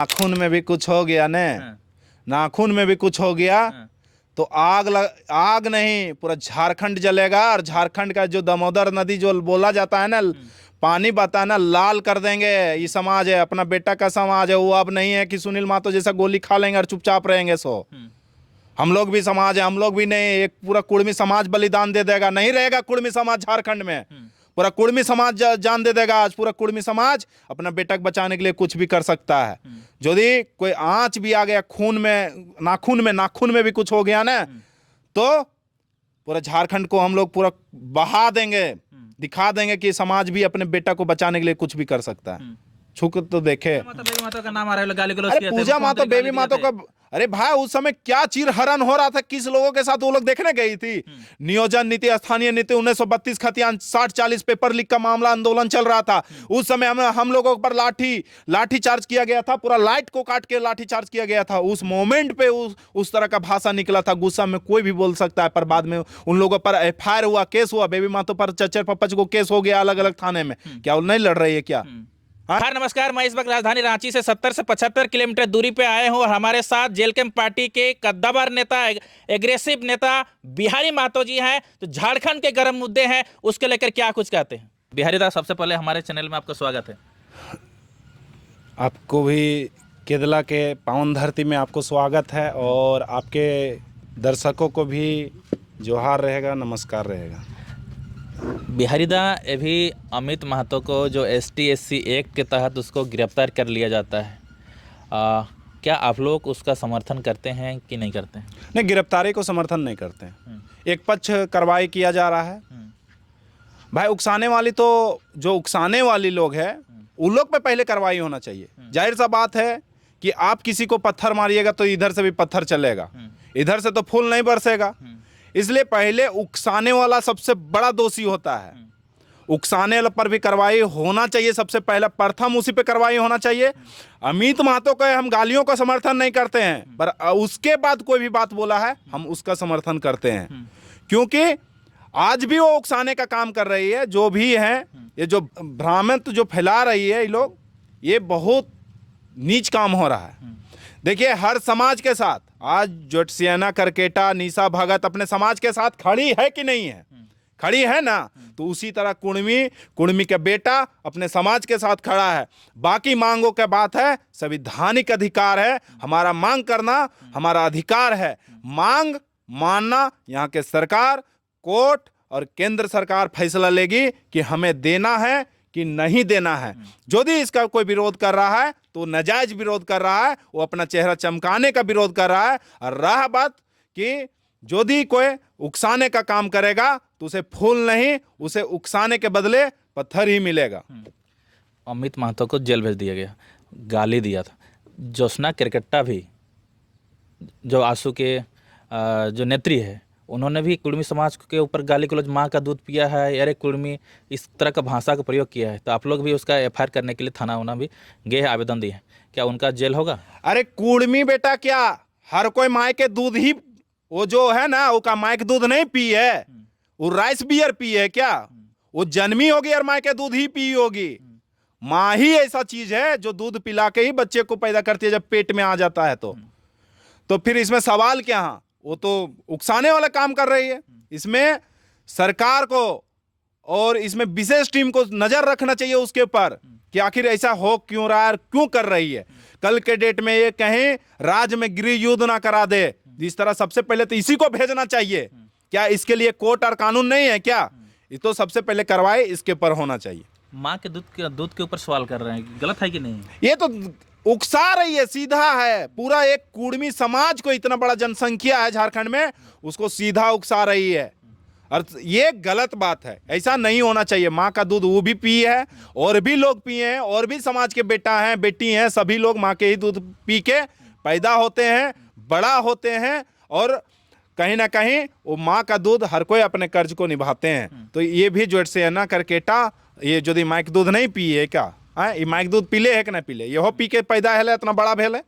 नाखून में भी कुछ हो गया ने। नाखून में भी कुछ हो गया तो आग नहीं पूरा झारखंड जलेगा। और झारखंड का जो दामोदर नदी जो बोला जाता है ना, पानी बता ना लाल कर देंगे। ये समाज है, अपना बेटा का समाज है। वो अब नहीं है कि सुनील महतो जैसा गोली खा लेंगे और चुपचाप रहेंगे। हम लोग भी समाज है, हम लोग भी नहीं। एक पूरा कुर्मी समाज बलिदान दे देगा, नहीं रहेगा कुर्मी समाज झारखंड में। पूरा कुर्मी समाज जान दे देगा। आज पूरा कुर्मी समाज अपना बेटा को बचाने के लिए कुछ भी कर सकता है। यदि कोई आंच भी आ गया खून में, नाखून में भी कुछ हो गया ना, तो पूरा झारखंड को हम लोग पूरा बहा देंगे, दिखा देंगे कि समाज भी अपने बेटा को बचाने के लिए कुछ भी कर सकता है। छुक तो देखे। बेबी महतो का नाम आ रहा है, गाली गलौज अरे किए थे, पूजा महतो, मुख्यमंत्री बेबी गाली महतो दिए थे। का, अरे भाई उस समय क्या चीरहरण हो रहा था, किस लोगों के साथ वो लोग देखने गई थी। नियोजन नीति, स्थानीय नीति 1932 खतियान 60-40 पेपर लीक का मामला आंदोलन चल रहा था। उस समय हम लोगों पर लाठी चार्ज किया गया था। पूरा लाइट को काट के लाठी चार्ज किया गया था। उस मोमेंट पे उस तरह का भाषा निकला था। गुस्सा में कोई भी बोल सकता है, पर बाद में उन लोगों पर एफआईआर हुआ, केस हुआ। बेबी महतो पर चच्चर पप्पच को केस हो गया अलग अलग थाने में। क्या वो नहीं लड़ रही है क्या? हाँ नमस्कार, मैं इस वक्त राजधानी रांची से 70 से 75 किलोमीटर दूरी पे आए हूँ और हमारे साथ जेल कैंप पार्टी के कद्दावर नेता, एग्रेसिव नेता बिहारी महतो जी हैं। तो झारखंड के गर्म मुद्दे हैं, उसके लेकर क्या कुछ कहते हैं। बिहारी दा, सबसे पहले हमारे चैनल में आपका स्वागत है। आपको भी केदला के पावन धरती में आपको स्वागत है, और आपके दर्शकों को भी जोहार रहेगा, नमस्कार रहेगा। बिहारी दा, अभी अमित महतो को जो ST/SC एक्ट के तहत उसको गिरफ्तार कर लिया जाता है, क्या आप लोग उसका समर्थन करते हैं कि नहीं करते हैं? नहीं, गिरफ्तारी को समर्थन नहीं करते हैं। एक पक्ष कार्रवाई किया जा रहा है भाई। उकसाने वाली तो जो उकसाने वाली लोग हैं उन लोग पे पहले कार्रवाई होना चाहिए। जाहिर सा बात है कि आप किसी को पत्थर मारिएगा तो इधर से भी पत्थर चलेगा, इधर से तो फूल नहीं बरसेगा। इसलिए पहले उकसाने वाला सबसे बड़ा दोषी होता है। उकसाने पर भी कार्रवाई होना चाहिए। सबसे पहला प्रथम उसी पे कार्रवाई होना चाहिए। अमित महतो का हम गालियों का समर्थन नहीं करते हैं, पर उसके बाद कोई भी बात बोला है हम उसका समर्थन करते हैं, क्योंकि आज भी वो उकसाने का काम कर रही है। जो भी है, ये जो भ्रामक जो फैला रही है ये लोग, ये बहुत नीच काम हो रहा है। देखिए, हर समाज के साथ आज ज्योत्सियाना करकेटा, निशा भगत अपने समाज के साथ खड़ी है कि नहीं है? खड़ी है ना। तो उसी तरह कुर्मी के बेटा अपने समाज के साथ खड़ा है। बाकी मांगों के बात है, संवैधानिक अधिकार है। हमारा मांग करना हमारा अधिकार है। मांग मानना यहाँ के सरकार, कोर्ट और केंद्र सरकार फैसला लेगी कि हमें देना है कि नहीं देना है। यदि इसका कोई विरोध कर रहा है तो नाजायज विरोध कर रहा है, वो अपना चेहरा चमकाने का विरोध कर रहा है। और रहा बात कि यदि कोई उकसाने का काम करेगा तो उसे फूल नहीं, उसे उकसाने के बदले पत्थर ही मिलेगा। अमित महतो को जेल भेज दिया गया, गाली दिया था। ज्योत्सना करकेटा भी, जो आंसू के जो नेत्री है, उन्होंने भी कुर्मी समाज के ऊपर गाली गलौज, माँ का दूध पिया है, अरे कुर्मी, इस तरह का भाषा का प्रयोग किया है। तो आप लोग भी उसका FIR करने के लिए थाना उना भी गए हैं, आवेदन दिए हैं। क्या उनका जेल होगा? अरे कुर्मी बेटा, क्या हर कोई माँ के दूध ही, वो जो है ना, वो का माँ के दूध नहीं पी है, वो राइस बियर पी है क्या? वो जन्मी होगी और माँ के दूध ही पी होगी। माँ ही ऐसा चीज है जो दूध पिला के ही बच्चे को पैदा करती है जब पेट में आ जाता है। तो फिर इसमें सवाल क्या है? वो तो उकसाने वाला काम कर रही है। इसमें सरकार को और इसमें विशेष टीम को नजर रखना चाहिए उसके ऊपर कि आखिर ऐसा हो क्यों रहा है, क्यों कर रही है। कल के डेट में ये कहीं राज्य में गृह युद्ध ना करा दे। इस तरह सबसे पहले तो इसी को भेजना चाहिए। क्या इसके लिए कोर्ट और कानून नहीं है क्या? ये तो सबसे पहले कार्रवाई इसके ऊपर होना चाहिए। माँ के दूध के ऊपर सवाल कर रहे हैं, गलत है कि नहीं? ये तो उकसा रही है, सीधा है। पूरा एक कुर्मी समाज को, इतना बड़ा जनसंख्या है झारखंड में, उसको सीधा उकसा रही है। और ये गलत बात है, ऐसा नहीं होना चाहिए। माँ का दूध वो भी पिए है, और भी लोग पिए हैं, और भी समाज के बेटा हैं, बेटी हैं, सभी लोग माँ के ही दूध पी के पैदा होते हैं, बड़ा होते हैं। और कहीं ना कहीं वो माँ का दूध हर कोई अपने कर्ज को निभाते हैं। तो ये भी ज्योत्सियाना करकेटा, ये यदि माँ का दूध नहीं पिए क्या, ये माँ का दूध पीले है कि नहीं पीले, यहो पी के पैदा है, इतना बड़ा भेल है।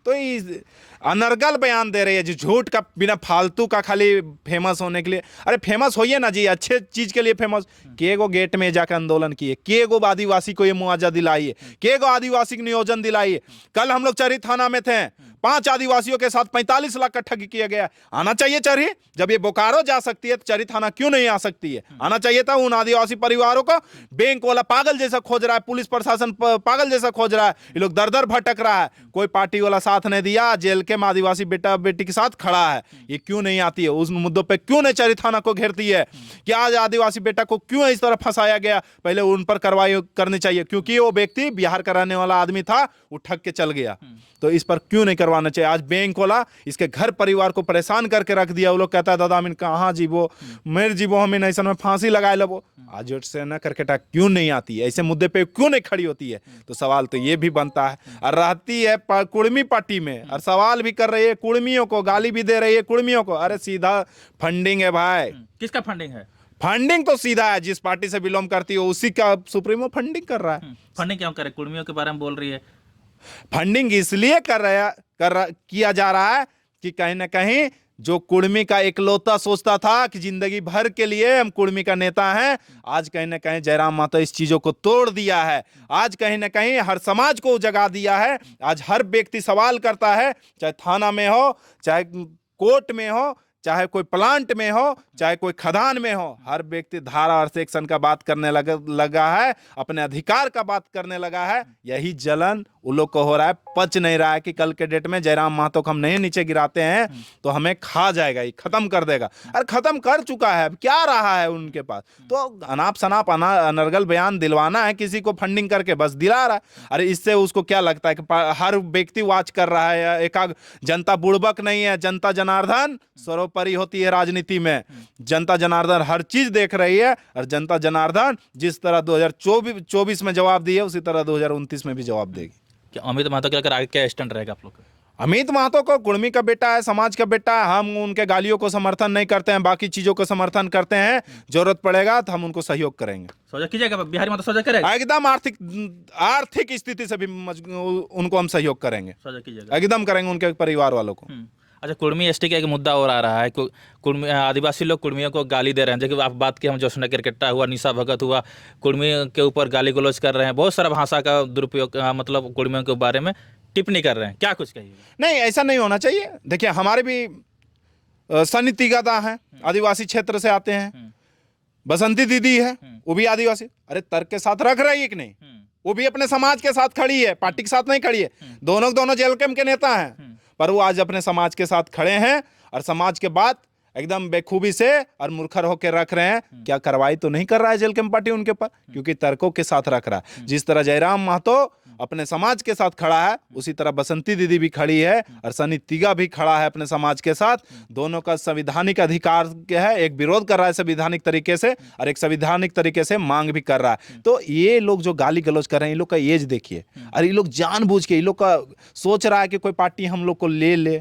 तो इस अनर्गल बयान दे रही है जी, झूठ का, बिना फालतू का, खाली फेमस होने के लिए। अरे फेमस होइए ना जी, अच्छे चीज के लिए फेमस। के गो गेट में जाकर आंदोलन किए, के गो आदिवासी को ये मुआवजा दिलाइए, के गो आदिवासी को नियोजन दिलाइए। कल हम लोग चरही थाना में थे, 5 आदिवासियों के साथ 45 लाख का ठगी किया गया। आना चाहिए चरही, जब ये बोकारो जा सकती है तो चरही थाना क्यों नहीं आ सकती है? आना चाहिए था उन आदिवासी परिवारों को। बैंक वाला पागल जैसा खोज रहा है, पुलिस प्रशासन पागल जैसा खोज रहा है, ये लोग दर दर भटक रहा है, कोई पार्टी वाला साथ नहीं दिया, जेल के में आदिवासी बेटा बेटी के साथ खड़ा है। ये क्यों नहीं आती है? उस मुद्दों पे क्यों नहीं चरही थाना को घेरती है कि आज आदिवासी बेटा को क्यों इस तरह फंसाया गया? पहले उन पर कार्रवाई करनी चाहिए, क्योंकि वो व्यक्ति बिहार का रहने वाला आदमी था, वो ठग के चल गया। तो इस पर क्यों नहीं करवाना चाहिए? आज बैंक वाला इसके घर परिवार को परेशान करके रख दिया। वो लोग कहता है दादा अमीन कहाँ जीवो, मेरे जीवो, हमें ऐसा में फांसी लगाए लो। आज से न करकेटा क्यों नहीं आती है? ऐसे मुद्दे पे क्यों नहीं खड़ी होती है? तो सवाल तो ये भी बनता है। और रहती है कुड़मी पार्टी में और सवाल भी कर रही है, कुड़मियों को गाली भी दे रही है, कुड़मियों को। अरे सीधा फंडिंग है भाई। किसका फंडिंग है? फंडिंग तो सीधा है, जिस पार्टी से बिलोंग करती हो उसी का सुप्रीमो फंडिंग कर रहा है। फंडिंग क्यों करे? कुड़मियों के बारे में बोल रही है। फंडिंग इसलिए किया जा रहा है कि कहीं ना कहीं जो कुड़मी का एकलौता सोचता था कि जिंदगी भर के लिए हम कुड़मी का नेता हैं, आज कहीं ना कहीं जयराम महतो इस चीजों को तोड़ दिया है। आज कहीं ना कहीं हर समाज को जगा दिया है। आज हर व्यक्ति सवाल करता है, चाहे थाना में हो, चाहे कोर्ट में हो, चाहे कोई प्लांट में हो, चाहे कोई खदान में हो, हर व्यक्ति धारा और सेक्शन का बात करने लगा है, अपने अधिकार का बात करने लगा है। यही जलन उन लोग को हो रहा है। पच नहीं रहा है कि कल के डेट में जयराम महतो को हम नहीं नीचे गिराते हैं तो हमें खा जाएगा, ये खत्म कर देगा। और खत्म कर चुका है, अब क्या रहा है उनके पास? तो अनाप शनाप अनर्गल बयान दिलवाना है किसी को फंडिंग करके, बस दिला रहा है। अरे इससे उसको क्या लगता है कि हर व्यक्ति वॉच कर रहा है? एकाग जनता बुड़बक नहीं है, जनता जनार्दन सर्वोपरि होती है राजनीति में। जनता जनार्दन हर चीज देख रही है, और जनता जनार्दन जिस तरह 2024 में जवाब दिए उसी तरह 2029 में भी जवाब देगी। कि अमित महतो के लेकर आगे क्या स्टैंड रहेगा आप लोग का? अमित महतो को कुड़मी का बेटा है, समाज का बेटा है। हम उनके गालियों को समर्थन नहीं करते हैं, बाकी चीजों को समर्थन करते हैं। जरूरत पड़ेगा तो हम उनको सहयोग करेंगे। सोचा कीजिएगा, बिहारी महतो सोचा करेगा एकदम। आर्थिक स्थिति से भी उनको हम सहयोग करेंगे, सोचा कीजिएगा, एकदम करेंगे उनके परिवार वालों को। अच्छा, कुड़मी एसटी का एक मुद्दा और आ रहा है। कुड़मी आदिवासी लोग कुड़मियों को गाली दे रहे हैं। जैसे आप बात की, हम जोशना केरकेट्टा हुआ, निशा भगत हुआ, कुड़मी के ऊपर गाली गलौज कर रहे हैं, बहुत सारा भाषा का दुरुपयोग, मतलब कुड़मियों के बारे में टिप्पणी कर रहे हैं। क्या कुछ कहिए? नहीं, ऐसा नहीं होना चाहिए। देखिए हमारे भी सनी तिगादा हैं, आदिवासी क्षेत्र से आते हैं। बसंती दीदी है, वो भी आदिवासी। अरे तर्क के साथ रख रही है कि नहीं? वो भी अपने समाज के साथ खड़ी है, पार्टी के साथ नहीं खड़ी है। दोनों जेलकम के नेता हैं, पर वो आज अपने समाज के साथ खड़े हैं और समाज के बात एकदम बेखूबी से और मूर्खर होकर रख रहे हैं। क्या कार्रवाई तो नहीं कर रहा है जेल कैंप पार्टी उनके ऊपर, क्योंकि तर्कों के साथ रख रहा है। जिस तरह जयराम महतो अपने समाज के साथ खड़ा है, उसी तरह बसंती दीदी भी खड़ी है और सनी तिगा भी खड़ा है अपने समाज के साथ। दोनों का संवैधानिक अधिकार है, एक विरोध कर रहा है संवैधानिक तरीके से और एक संवैधानिक तरीके से मांग भी कर रहा है। तो ये लोग जो गाली गलौज कर रहे हैं, ये लोग का एज देखिए, और ये लोग जानबूझ के, ये लोग का सोच रहा है कि कोई पार्टी हम लोग को ले ले।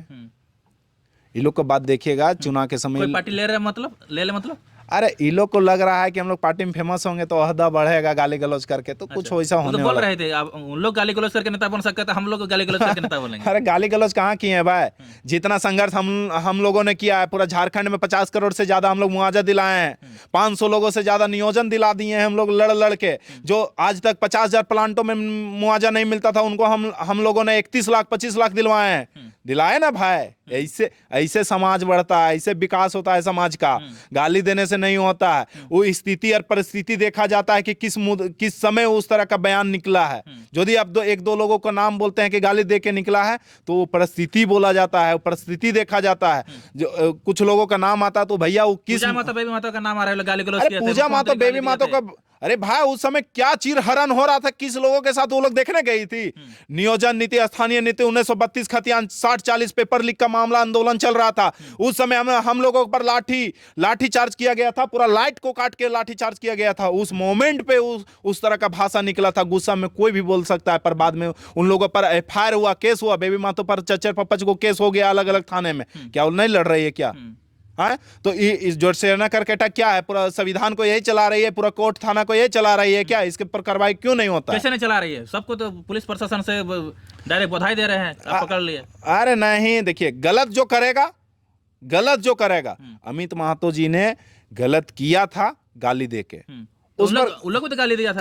ये लोग को बात देखिएगा, चुनाव के समय कोई पार्टी ले रहे मतलब ले ले मतलब अरे ये लोग को लग रहा है कि हम लोग पार्टी में फेमस होंगे तो ओहदा बढ़ेगा गाली गलौज करके, तो कुछ वैसा होने बोल वाला। रहे थे आप, उन लोग गाली गलौज करके नेता बन सकते थे, हम लोग गाली गलौज करके नेता बोलेंगे? अरे गाली गलौज कहाँ किए हैं भाई? जितना संघर्ष हम लोगों ने किया है, पूरा झारखंड में 50 करोड़ से ज्यादा हम लोग मुआवजा दिलाए हैं, 500 लोगों से ज्यादा नियोजन दिला दिए हैं हम लोग लड़ के। जो आज तक 50,000 प्लांटों में मुआवजा नहीं मिलता था, उनको हम लोगों ने 31 लाख 25 लाख दिलवाए हैं। दिलाए ना भाई? ऐसे समाज बढ़ता है, ऐसे विकास होता है समाज का। गाली देने से नहीं होता है। वो स्थिति और परिस्थिति देखा जाता है कि किस समय उस तरह का बयान निकला है। यदि आप एक दो लोगों का नाम बोलते हैं कि गाली दे के निकला है, तो वो परिस्थिति बोला जाता है, परिस्थिति देखा जाता है। जो कुछ लोगों का नाम आता है तो भैया वो किस पूजा माता बेबी माता का नाम आ रहा है, गाली गलौज किया था। पूजा माता बेबी माता का, अरे भाई उस समय क्या चीरहरण हो रहा था, किस लोगों के साथ वो लोग देखने गई थी? नियोजन नीति, स्थानीय नीति, 1932 खतियान 60-40 पेपर लीक का मामला आंदोलन चल रहा था। उस समय हम लोगों पर लाठी चार्ज किया गया था, पूरा लाइट को काट के लाठी चार्ज किया गया था। उस मोमेंट पे उस तरह का भाषा निकला था। गुस्सा में कोई भी बोल सकता है, पर बाद में उन लोगों पर FIR हुआ, केस हुआ। बेबी मातो पर चच्चर पप्पच को केस हो गया अलग अलग थाने में। क्या वो नहीं लड़ रही है क्या? हाँ, तो इस जो सेना करकेटा क्या है, पूरा संविधान को यही चला रही है, पूरा कोर्ट थाना को यही चला रही है क्या? इसके पर कार्रवाई क्यों नहीं होता है? कैसे नहीं चला रही है? सबको तो पुलिस प्रशासन से डायरेक्ट बधाई दे रहे हैं, आप पकड़ लिए। अरे नहीं, देखिए गलत जो करेगा अमित महतो जी ने गलत किया था गाली देके, तो उन लोग को तो गाली दिया था,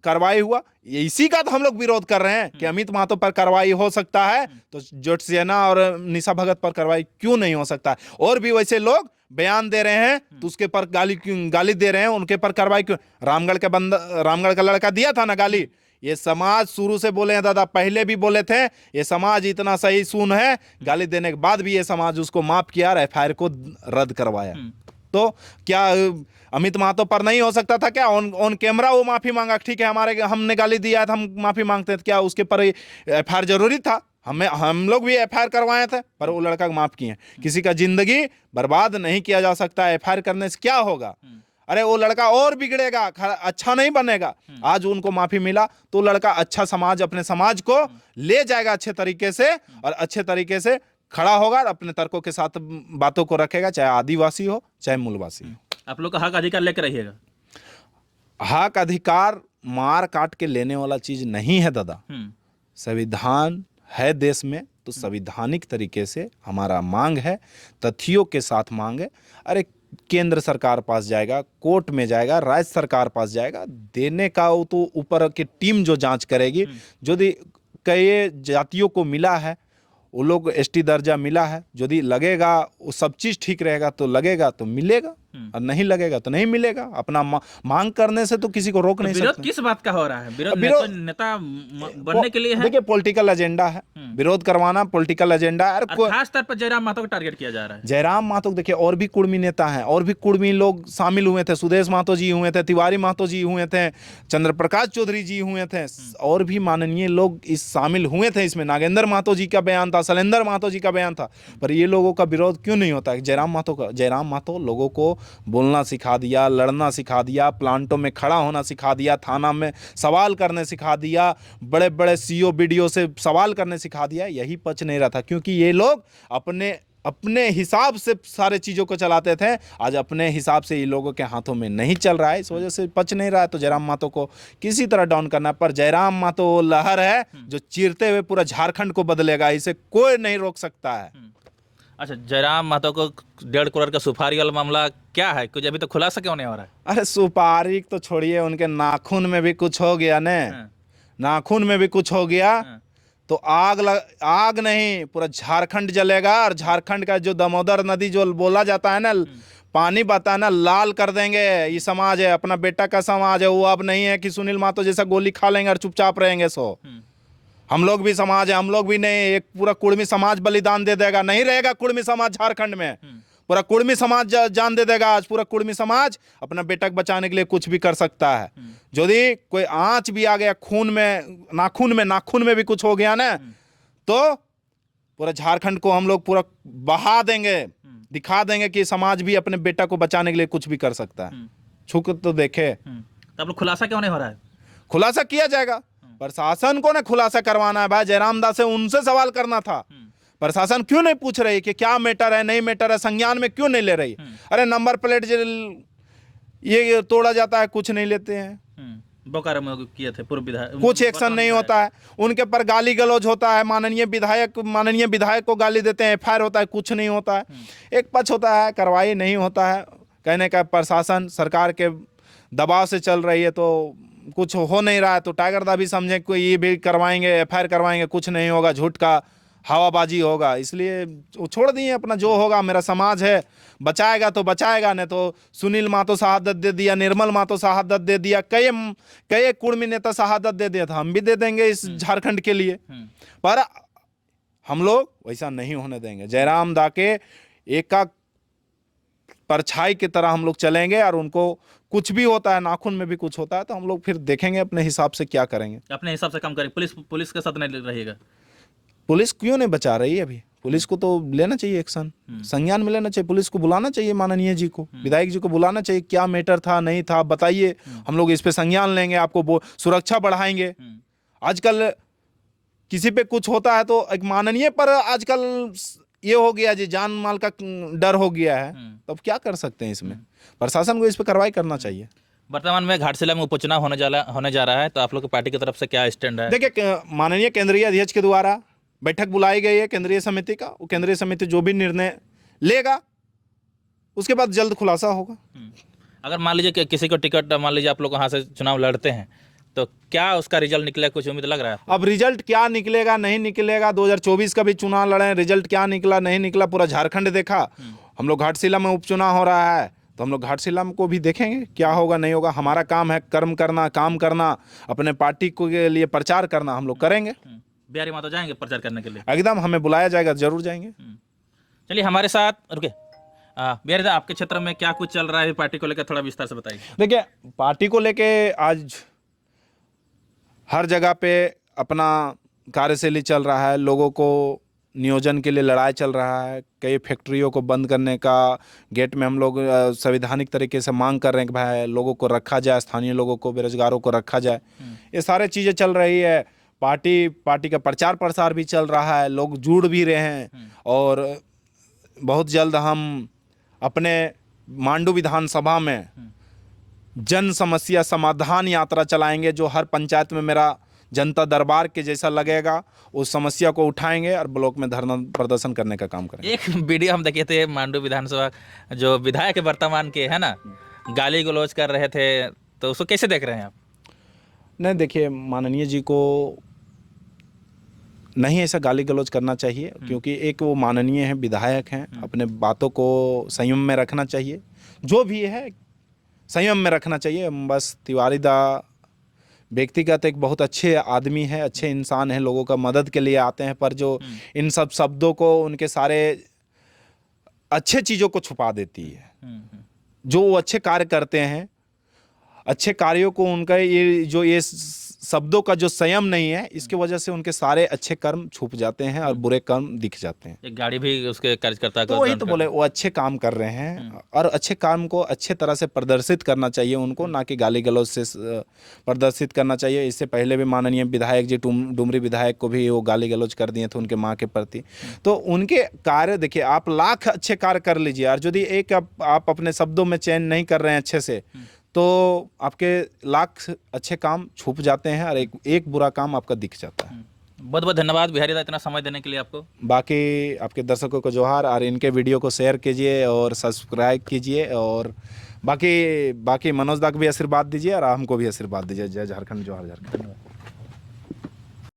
कार्रवाई हुआ। इसी का तो हम लोग विरोध कर रहे हैं कि अमित महतो पर कार्रवाई हो सकता है तो जोट सेना और निशा भगत पर कार्रवाई क्यों नहीं हो सकता है? और भी वैसे लोग बयान दे रहे हैं तो उसके पर गाली दे रहे हैं, उनके पर कार्रवाई क्यों? रामगढ़ का लड़का दिया था ना गाली। ये समाज शुरू से बोले हैं दादा, पहले भी बोले थे, ये समाज इतना सही सुन है, गाली देने के बाद भी ये समाज उसको माफ किया और एफआईआर को रद्द करवाया। तो क्या अमित महतो पर नहीं हो सकता था क्या? ऑन कैमरा वो माफी मांगा, ठीक है हमने गाली दिया है तो हम माफी मांगते हैं, क्या उसके पर एफआईआर जरूरी था? हम लोग भी एफआईआर करवाए थे पर वो लड़का को माफ किए। किसी का जिंदगी बर्बाद नहीं किया जा सकता, एफआईआर करने से क्या होगा? अरे वो लड़का और बिगड़ेगा, अच्छा नहीं बनेगा। आज उनको माफी मिला तो लड़का अच्छा समाज, अपने समाज को ले जाएगा अच्छे तरीके से, और अच्छे तरीके से खड़ा होगा और अपने तर्कों के साथ बातों को रखेगा, चाहे आदिवासी हो चाहे मूलवासी हो। आप लोग का हक अधिकार लेकर रहिएगा। हक अधिकार मार काट के लेने वाला चीज नहीं है दादा। संविधान है देश में तो संवैधानिक तरीके से हमारा मांग है, तथ्यों के साथ मांग है। अरे केंद्र सरकार पास जाएगा, कोर्ट में जाएगा, राज्य सरकार पास जाएगा, देने का वो तो ऊपर की टीम जो जांच करेगी। यदि कई जातियों को मिला है, वो लोग एसटी दर्जा मिला है, यदि लगेगा वो सब चीज़ ठीक रहेगा तो लगेगा तो मिलेगा, और नहीं लगेगा तो नहीं मिलेगा। अपना मांग करने से तो किसी को रोक नहीं सकते। विरोध किस बात का हो रहा है? विरोध नेता बनने के लिए है? देखिए पॉलिटिकल एजेंडा है, विरोध करवाना पॉलिटिकल एजेंडा है। खास तौर पर जयराम महतो को टारगेट किया जा रहा है। जयराम महतो, देखिए और भी कुर्मी नेता हैं, और भी कुर्मी लोग शामिल हुए थे। सुदेश महतो जी हुए थे, तिवारी महतो जी हुए थे, चंद्र प्रकाश चौधरी जी हुए थे, और भी माननीय लोग इस शामिल हुए थे इसमें। नागेंद्र महतो जी का बयान था, शैलेंद्र महतो जी का बयान था, पर ये लोगों का विरोध क्यों नहीं होता है? जयराम महतो लोगों को बोलना सिखा दिया, लड़ना सिखा दिया, प्लांटों में खड़ा होना सिखा दिया, थाना में सवाल करने सिखा दिया, बड़े बड़े सीओ बीडीओ से सवाल करने सिखा दिया। यही पच नहीं रहा था, क्योंकि ये लोग अपने हिसाब से सारे चीज़ों को चलाते थे। आज अपने हिसाब से ये लोगों के हाथों में नहीं चल रहा है, इस वजह से पच नहीं रहा है। तो जयराम महतो को किसी तरह डाउन करना, पर जयराम महतो वो लहर है जो चीरते हुए पूरा झारखंड को बदलेगा, इसे कोई नहीं रोक सकता है। अच्छा, जयराम महतो को 1.5 करोड़ का सुपारी वाला मामला क्या है? कुछ अभी तो खुलासा क्यों नहीं हो रहा है? अरे सुपारी तो छोड़िए, उनके नाखून में भी कुछ हो गया ने, नाखून में भी कुछ हो गया तो आग नहीं, पूरा झारखंड जलेगा। और झारखंड का जो दामोदर नदी जो बोला जाता है ना, पानी बता ना, लाल कर देंगे। ये समाज है, अपना बेटा का समाज है, वो अब नहीं है कि सुनील महतो जैसा गोली खा लेंगे और चुपचाप रहेंगे। हम लोग भी समाज है, हम लोग भी नहीं, एक पूरा कुर्मी समाज बलिदान दे देगा। नहीं रहेगा कुर्मी समाज झारखंड में, पूरा कुर्मी समाज जान दे देगा। आज पूरा कुर्मी समाज अपना बेटा को बचाने के लिए कुछ भी कर सकता है। यदि कोई आंच भी आ गया खून में, नाखून में भी कुछ हो गया ना, तो पूरा झारखंड को हम लोग पूरा बहा देंगे, दिखा देंगे कि समाज भी अपने बेटा को बचाने के लिए कुछ भी कर सकता है। छुक तो देखे। तब लोग खुलासा क्यों नहीं हो रहा है? खुलासा किया जाएगा, प्रशासन को ना खुलासा करवाना है भाई। जयराम दास से उनसे सवाल करना था, प्रशासन क्यों नहीं पूछ रही कि क्या मैटर है, नहीं मैटर है, संज्ञान में क्यों नहीं ले रही? अरे नंबर प्लेट ये तोड़ा जाता है, कुछ नहीं लेते हैं। बोकारो में किए थे पूर्व विधायक, कुछ एक्शन नहीं होता है। उनके पर गाली गलौज होता है, माननीय विधायक को गाली देते हैं, एफआईआर होता है, कुछ नहीं होता है। एक पक्ष होता है, कार्रवाई नहीं होता है, कहने का प्रशासन सरकार के दबाव से चल रही है तो कुछ हो नहीं रहा है। तो टाइगर दा भी समझे कोई ये भी करवाएंगे, एफआईआर करवाएंगे, कुछ नहीं होगा, झूठ का हवाबाजी होगा, इसलिए वो छोड़ दिए। अपना जो होगा, मेरा समाज है, बचाएगा तो बचाएगा, नहीं तो सुनील महतो शहादत दे दिया, निर्मल महतो शहादत दे दिया, कई कुर्मी नेता शहादत दे दिया था, हम भी दे देंगे इस झारखंड के लिए। पर हम लोग वैसा नहीं होने देंगे। जयराम दा के एक परछाई की तरह हम लोग चलेंगे, और उनको कुछ भी होता है, नाखून में भी कुछ होता है, तो हम लोग फिर देखेंगे अपने हिसाब से क्या करेंगे। अपने हिसाब से काम करेंगे। पुलिस के साथ नहीं रहिएगा। पुलिस क्यों नहीं बचा रही है? अभी पुलिस को तो लेना चाहिए एक्शन, संज्ञान में लेना चाहिए, पुलिस को बुलाना चाहिए, माननीय जी को, विधायक जी को बुलाना चाहिए। क्या मैटर था, नहीं था, बताइए, हम लोग इस पे संज्ञान लेंगे, आपको सुरक्षा बढ़ाएंगे। आजकल किसी पे कुछ होता है तो एक माननीय पर आजकल ये हो गया जी, जान माल का डर हो गया है, तो अब क्या कर सकते हैं इसमें? प्रशासन को इस पर कार्रवाई करना चाहिए। वर्तमान में घाटशिला में उपचुनाव होने जा रहा है, तो आप लोग की पार्टी की तरफ से क्या स्टैंड है? देखिए, माननीय केंद्रीय अध्यक्ष के द्वारा बैठक बुलाई गई है केंद्रीय समिति का। वो केंद्रीय समिति जो भी निर्णय लेगा उसके बाद जल्द खुलासा होगा। अगर मान लीजिए कि किसी को टिकट, मान लीजिए आप लोग वहाँ से चुनाव लड़ते हैं, तो क्या उसका रिजल्ट निकले, कुछ उम्मीद लग रहा है? अब रिजल्ट क्या निकलेगा नहीं निकलेगा, 2024 का भी चुनाव लड़े, रिजल्ट क्या निकला नहीं निकला पूरा झारखंड देखा। हम लोग घाटशिला में उपचुनाव हो रहा है, तो हम लोग घाटशिला को भी देखेंगे क्या होगा नहीं होगा। हमारा काम है कर्म करना, काम करना, अपने पार्टी के लिए प्रचार करना, हम लोग करेंगे। बिहारी माता जाएंगे प्रचार करने के लिए? एकदम, हमें बुलाया जाएगा, जरूर जाएंगे। चलिए हमारे साथ रुके। बिहारी साहब, आपके क्षेत्र में क्या कुछ चल रहा है पार्टी को लेकर, थोड़ा विस्तार से बताइए। देखिए, पार्टी को लेके आज हर जगह पे अपना कार्यशैली चल रहा है, लोगों को नियोजन के लिए लड़ाई चल रहा है। कई फैक्ट्रियों को बंद करने का गेट में हम लोग संवैधानिक तरीके से मांग कर रहे हैं कि भाई लोगों को रखा जाए, स्थानीय लोगों को, बेरोजगारों को रखा जाए। ये सारे चीज़ें चल रही है। पार्टी का प्रचार प्रसार भी चल रहा है, लोग जुड़ भी रहे हैं। और बहुत जल्द हम अपने मांडू विधानसभा में जन समस्या समाधान यात्रा चलाएंगे, जो हर पंचायत में मेरा जनता दरबार के जैसा लगेगा। उस समस्या को उठाएंगे और ब्लॉक में धरना प्रदर्शन करने का काम करेंगे। एक वीडियो हम देखे थे, मांडू विधानसभा जो विधायक वर्तमान के है ना, गाली गलौज कर रहे थे, तो उसको कैसे देख रहे हैं आप? नहीं, देखिए, माननीय जी को नहीं ऐसा गाली गलौज करना चाहिए, क्योंकि एक वो माननीय है, विधायक हैं, अपने बातों को संयम में रखना चाहिए। जो भी है संयम में रखना चाहिए। बस तिवारी दा व्यक्तिगत एक बहुत अच्छे आदमी है, अच्छे इंसान हैं, लोगों का मदद के लिए आते हैं, पर जो इन सब शब्दों को, उनके सारे अच्छे चीज़ों को छुपा देती है। जो वो अच्छे कार्य करते हैं, अच्छे कार्यों को, उनका ये शब्दों का जो संयम नहीं है, इसकी वजह से उनके सारे अच्छे कर्म छुप जाते हैं और बुरे कर्म दिख जाते हैं। एक गाड़ी भी उसके कार्यकर्ता तो वही तो बोले, वो अच्छे काम कर रहे हैं और अच्छे काम को अच्छे तरह से प्रदर्शित करना चाहिए उनको, ना कि गाली गलौज से प्रदर्शित करना चाहिए। इससे पहले भी माननीय विधायक जी, डुमरी विधायक को भी वो गाली गलौज कर दिए थे उनके माँ के प्रति। तो उनके कार्य देखिए, आप लाख अच्छे कार्य कर लीजिए, और यदि एक आप अपने शब्दों में चयन नहीं कर रहे हैं अच्छे से, तो आपके लाख अच्छे काम छुप जाते हैं और एक बुरा काम आपका दिख जाता है। बहुत बहुत धन्यवाद बिहारी दा, इतना समय देने के लिए आपको। बाकी आपके दर्शकों को जोहार, और इनके वीडियो को शेयर कीजिए और सब्सक्राइब कीजिए, और बाकी मनोज दा को भी आशीर्वाद दीजिए और हमको भी आशीर्वाद दीजिए। जय झारखंड, जोहार झारखंड।